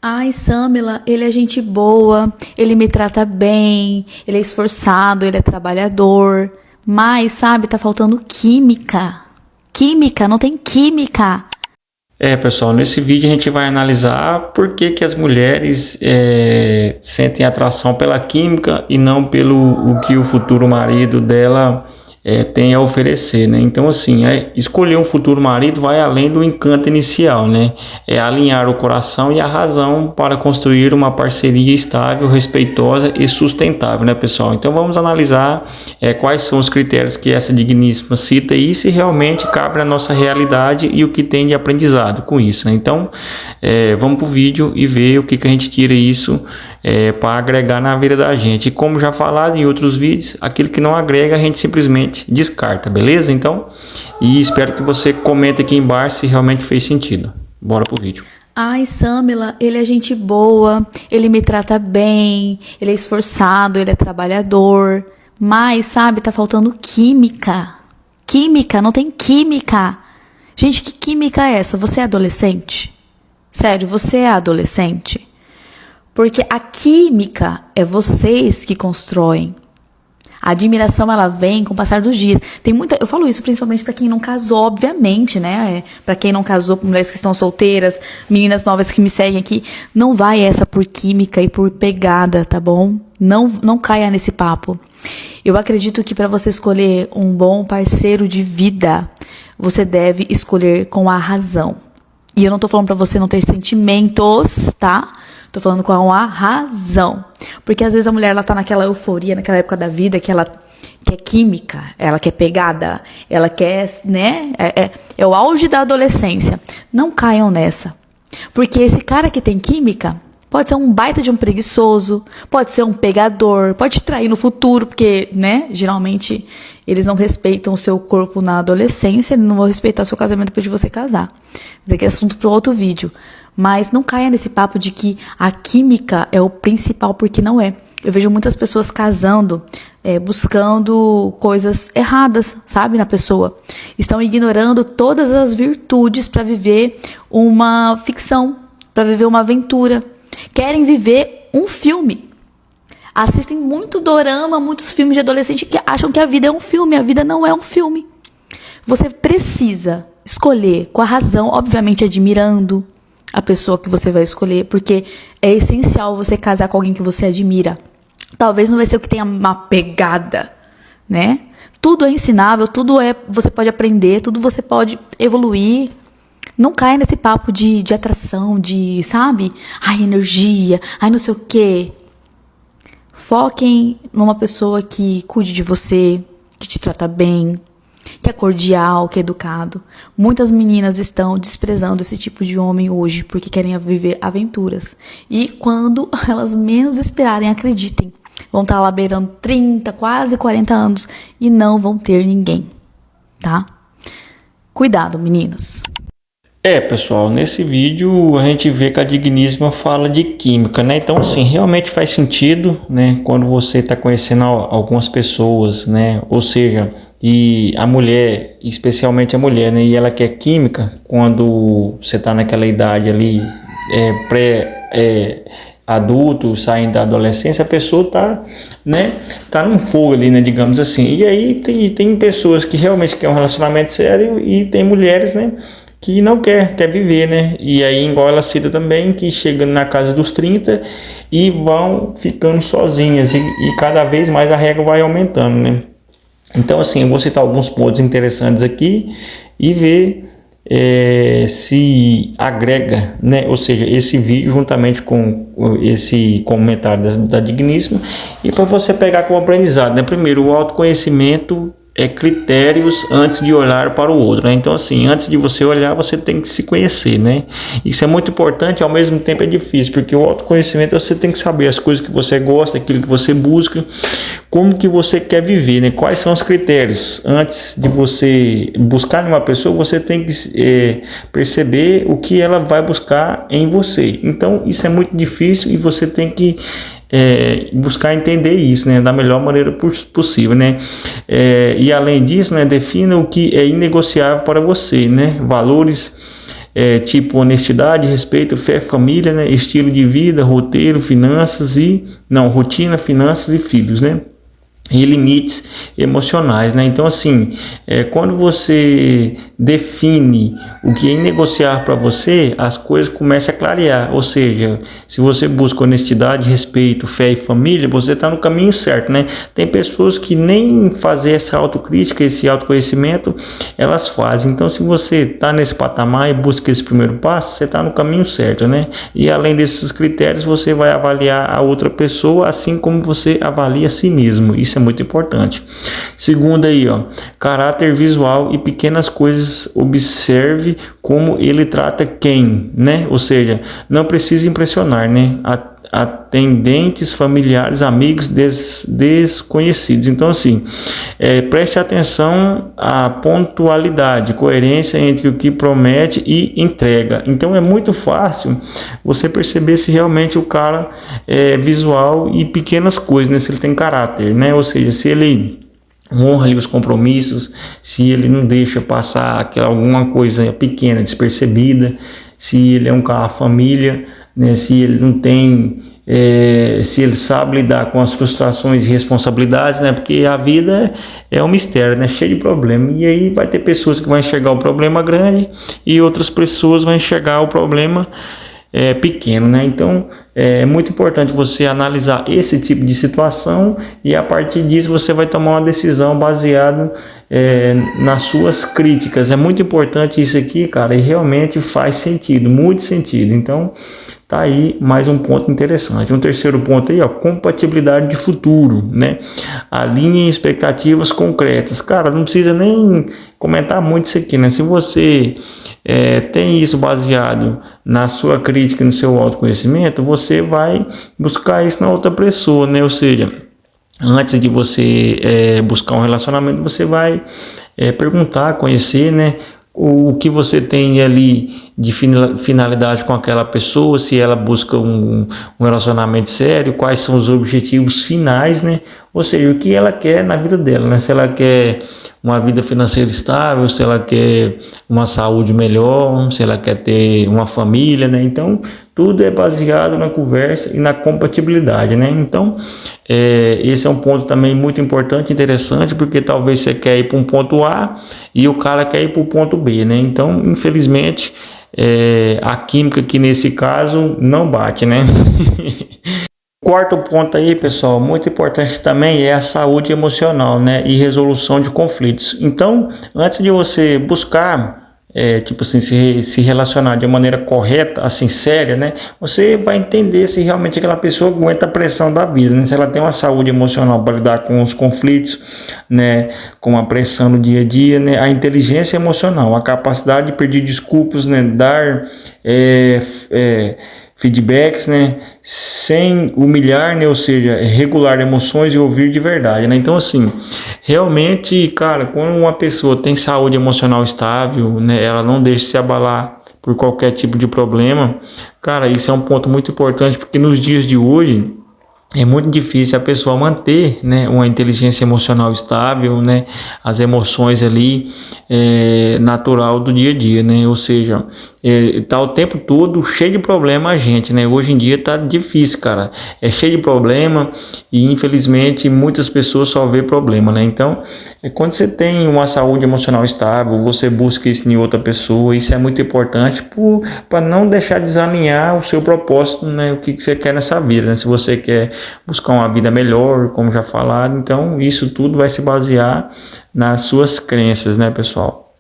Ai, Samila, ele é gente boa, ele me trata bem, ele é esforçado, ele é trabalhador. Mas, sabe, tá faltando química. Química, não tem química. Pessoal, nesse vídeo a gente vai analisar por que que as mulheres sentem atração pela química e não pelo o que o futuro marido dela tem a oferecer, né? Então, assim, escolher um futuro marido vai além do encanto inicial, né? É alinhar o coração e a razão para construir uma parceria estável, respeitosa e sustentável, né, pessoal? Então, vamos analisar quais são os critérios que essa digníssima cita e se realmente cabe na nossa realidade e o que tem de aprendizado com isso, né? Então, vamos para o vídeo e ver o que que a gente tira isso para agregar na vida da gente. E como já falado em outros vídeos, aquilo que não agrega a gente simplesmente descarta, beleza? Então, e espero que você comente aqui embaixo se realmente fez sentido. Bora pro vídeo. Ai, Samila, ele é gente boa, ele me trata bem, ele é esforçado, ele é trabalhador. Mas, sabe, tá faltando química. Química, não tem química. Gente, que química é essa? Você é adolescente? Sério, você é adolescente? Porque a química é vocês que constroem. A admiração, ela vem com o passar dos dias. Eu falo isso principalmente para quem não casou, obviamente, né? Para quem não casou, mulheres que estão solteiras, meninas novas que me seguem aqui, não vai essa por química e por pegada, tá bom? Não caia nesse papo. Eu acredito que para você escolher um bom parceiro de vida, você deve escolher com a razão. E eu não tô falando para você não ter sentimentos, tá? Tô falando com a razão. Porque às vezes a mulher, ela tá naquela euforia, naquela época da vida, que ela quer química, ela quer pegada, ela quer, né? É o auge da adolescência. Não caiam nessa. Porque esse cara que tem química pode ser um baita de um preguiçoso, pode ser um pegador, pode te trair no futuro, porque, né? Geralmente eles não respeitam o seu corpo na adolescência, eles não vão respeitar o seu casamento depois de você casar. Mas aqui é assunto para outro vídeo. Mas não caia nesse papo de que a química é o principal, porque não é. Eu vejo muitas pessoas casando, buscando coisas erradas, sabe, na pessoa. Estão ignorando todas as virtudes para viver uma ficção, para viver uma aventura. Querem viver um filme. Assistem muito dorama, muitos filmes de adolescente que acham que a vida é um filme. A vida não é um filme. Você precisa escolher com a razão, obviamente admirando a pessoa que você vai escolher, porque é essencial você casar com alguém que você admira. Talvez não vai ser o que tenha uma pegada, né? Tudo é ensinável, você pode aprender, tudo você pode evoluir. Não caia nesse papo de atração, sabe? Ai, energia, ai, não sei o quê. Foquem numa pessoa que cuide de você, que te trata bem, que é cordial, que é educado. Muitas meninas estão desprezando esse tipo de homem hoje porque querem viver aventuras. E quando elas menos esperarem, acreditem, vão estar lá beirando 30, quase 40 anos e não vão ter ninguém, tá? Cuidado, meninas. Pessoal, nesse vídeo a gente vê que a digníssima fala de química, né? Então, sim, realmente faz sentido, né? Quando você está conhecendo algumas pessoas, né? Ou seja, e a mulher, especialmente a mulher, né? E ela quer química, quando você está naquela idade ali, adulto, saindo da adolescência, a pessoa tá num fogo ali, né, digamos assim. E aí tem pessoas que realmente querem um relacionamento sério e tem mulheres, né, que não quer viver, né? E aí, igual ela cita também, que chegando na casa dos 30 e vão ficando sozinhas e cada vez mais a régua vai aumentando, né? Então, assim, eu vou citar alguns pontos interessantes aqui e ver se agrega, né? Ou seja, esse vídeo juntamente com esse comentário da digníssima e para você pegar como aprendizado, né? Primeiro, o autoconhecimento critérios antes de olhar para o outro, né? Então, assim, antes de você olhar, você tem que se conhecer, né? Isso é muito importante, ao mesmo tempo é difícil, porque o autoconhecimento você tem que saber as coisas que você gosta, aquilo que você busca, como que você quer viver, né? Quais são os critérios? Antes de você buscar em uma pessoa, você tem que perceber o que ela vai buscar em você. Então, isso é muito difícil e você tem que buscar entender isso, né, da melhor maneira possível, né, e além disso, né, defina o que é inegociável para você, né, valores tipo honestidade, respeito, fé, família, né? Estilo de vida, roteiro, rotina, finanças e filhos, né? E limites emocionais, né? Então, assim, quando você define o que é negociar para você, as coisas começam a clarear. Ou seja, se você busca honestidade, respeito, fé e família, você está no caminho certo, né? Tem pessoas que nem fazer essa autocrítica, esse autoconhecimento, elas fazem. Então, se você está nesse patamar e busca esse primeiro passo, você está no caminho certo, né? E além desses critérios, você vai avaliar a outra pessoa, assim como você avalia a si mesmo. Isso é muito importante. Segundo aí, ó, caráter visual e pequenas coisas. Observe como ele trata quem, né? Ou seja, não precisa impressionar, né? Atendentes, familiares, amigos, desconhecidos. Então, assim, preste atenção à pontualidade, coerência entre o que promete e entrega. Então, é muito fácil você perceber se realmente o cara é visual e pequenas coisas, né? Se ele tem caráter, né? Ou seja, se ele honra ali os compromissos, se ele não deixa passar alguma coisa pequena, despercebida, se ele é um cara família, né? Se ele não tem, se ele sabe lidar com as frustrações e responsabilidades, né? Porque a vida é um mistério, né? Cheio de problema. E aí vai ter pessoas que vão enxergar o problema grande e outras pessoas vão enxergar o problema pequeno, né? Então é muito importante você analisar esse tipo de situação e a partir disso você vai tomar uma decisão baseada nas suas críticas. É muito importante isso aqui, cara, e realmente faz sentido, muito sentido. Então tá aí mais um ponto interessante. Um terceiro ponto aí, ó, compatibilidade de futuro, né? Alinhe expectativas concretas. Cara, não precisa nem comentar muito isso aqui, né? Se você tem isso baseado na sua crítica, no seu autoconhecimento, você vai buscar isso na outra pessoa, né? Ou seja, antes de você buscar um relacionamento, você vai perguntar, conhecer, né? O que você tem ali de finalidade com aquela pessoa, se ela busca um relacionamento sério, quais são os objetivos finais, né? Ou seja, o que ela quer na vida dela, né? Se ela quer uma vida financeira estável, se ela quer uma saúde melhor, se ela quer ter uma família, né? Então, tudo é baseado na conversa e na compatibilidade, né? Então, esse é um ponto também muito importante, interessante, porque talvez você quer ir para um ponto A e o cara quer ir para o ponto B, né? Então, infelizmente, a química aqui nesse caso não bate, né? Quarto ponto aí, pessoal, muito importante também é a saúde emocional, né, e resolução de conflitos. Então, antes de você buscar, tipo assim, se relacionar de maneira correta, assim, séria, né, você vai entender se realmente aquela pessoa aguenta a pressão da vida, né, se ela tem uma saúde emocional para lidar com os conflitos, né, com a pressão no dia a dia, né, a inteligência emocional, a capacidade de pedir desculpas, né, dar feedbacks, né, sem humilhar, né, ou seja, regular emoções e ouvir de verdade, né? Então, assim, realmente, cara, quando uma pessoa tem saúde emocional estável, né, ela não deixa se abalar por qualquer tipo de problema, cara, isso é um ponto muito importante, porque nos dias de hoje é muito difícil a pessoa manter, né, uma inteligência emocional estável, né, as emoções ali natural do dia a dia, né, ou seja, tá o tempo todo cheio de problema a gente, né, hoje em dia tá difícil, cara, é cheio de problema e infelizmente muitas pessoas só vê problema, né, então quando você tem uma saúde emocional estável, você busca isso em outra pessoa, isso é muito importante para não deixar desalinhar o seu propósito, né, o que você quer nessa vida, né, se você quer buscar uma vida melhor, como já falado, então isso tudo vai se basear nas suas crenças, né, pessoal?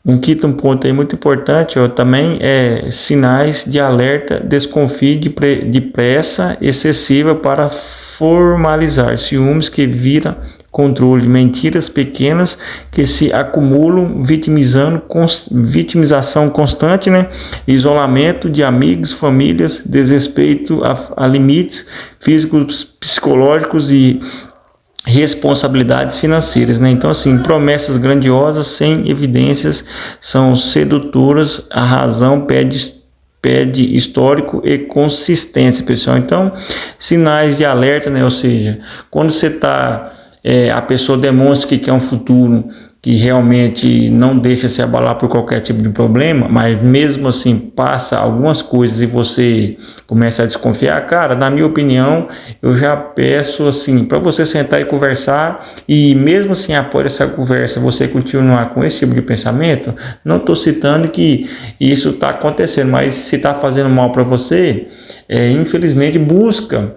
Um quinto ponto aí muito importante, ó, também é sinais de alerta, desconfie de pressa excessiva para formalizar, ciúmes que vira controle, mentiras pequenas que se acumulam, vitimização constante, né? Isolamento de amigos, famílias, desrespeito a limites físicos, psicológicos e responsabilidades financeiras, né? Então, assim, promessas grandiosas sem evidências são sedutoras, a razão pede histórico e consistência, pessoal. Então, sinais de alerta, né? Ou seja, quando você está a pessoa demonstra que quer um futuro, que realmente não deixa se abalar por qualquer tipo de problema, mas mesmo assim passa algumas coisas e você começa a desconfiar, cara, na minha opinião, eu já peço assim para você sentar e conversar, e mesmo assim após essa conversa você continuar com esse tipo de pensamento, não estou citando que isso está acontecendo, mas se está fazendo mal para você, infelizmente busca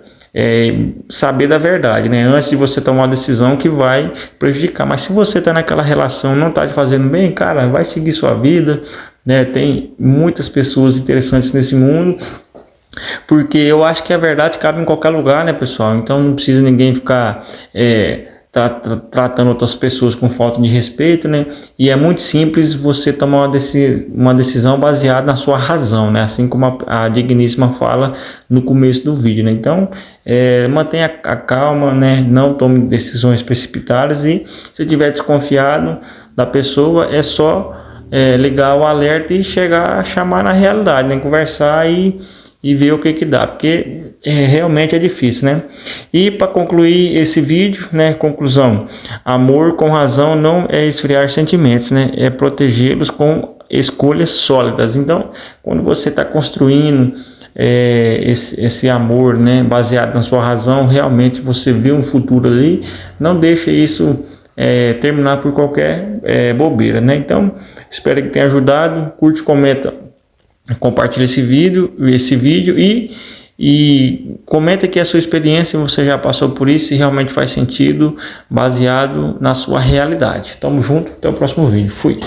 saber da verdade, né? Antes de você tomar uma decisão que vai prejudicar. Mas se você está naquela relação, não está te fazendo bem, cara, vai seguir sua vida, né? Tem muitas pessoas interessantes nesse mundo, porque eu acho que a verdade cabe em qualquer lugar, né, pessoal? Então não precisa ninguém ficar tratando outras pessoas com falta de respeito, né? E é muito simples você tomar uma decisão baseada na sua razão, né? Assim como a digníssima fala no começo do vídeo, né? Então, mantenha a calma, né? Não tome decisões precipitadas, e se estiver desconfiado da pessoa, é só ligar o alerta e chegar a chamar na realidade, né? Conversar e ver o que dá, porque realmente é difícil, né? E para concluir esse vídeo, né? Conclusão: amor com razão não é esfriar sentimentos, né? É protegê-los com escolhas sólidas. Então, quando você está construindo esse amor, né, baseado na sua razão, realmente você vê um futuro ali, não deixa isso terminar por qualquer bobeira, né? Então, espero que tenha ajudado. Curte, comenta, compartilha esse vídeo e comenta aqui a sua experiência, se você já passou por isso, se realmente faz sentido, baseado na sua realidade. Tamo junto, até o próximo vídeo. Fui!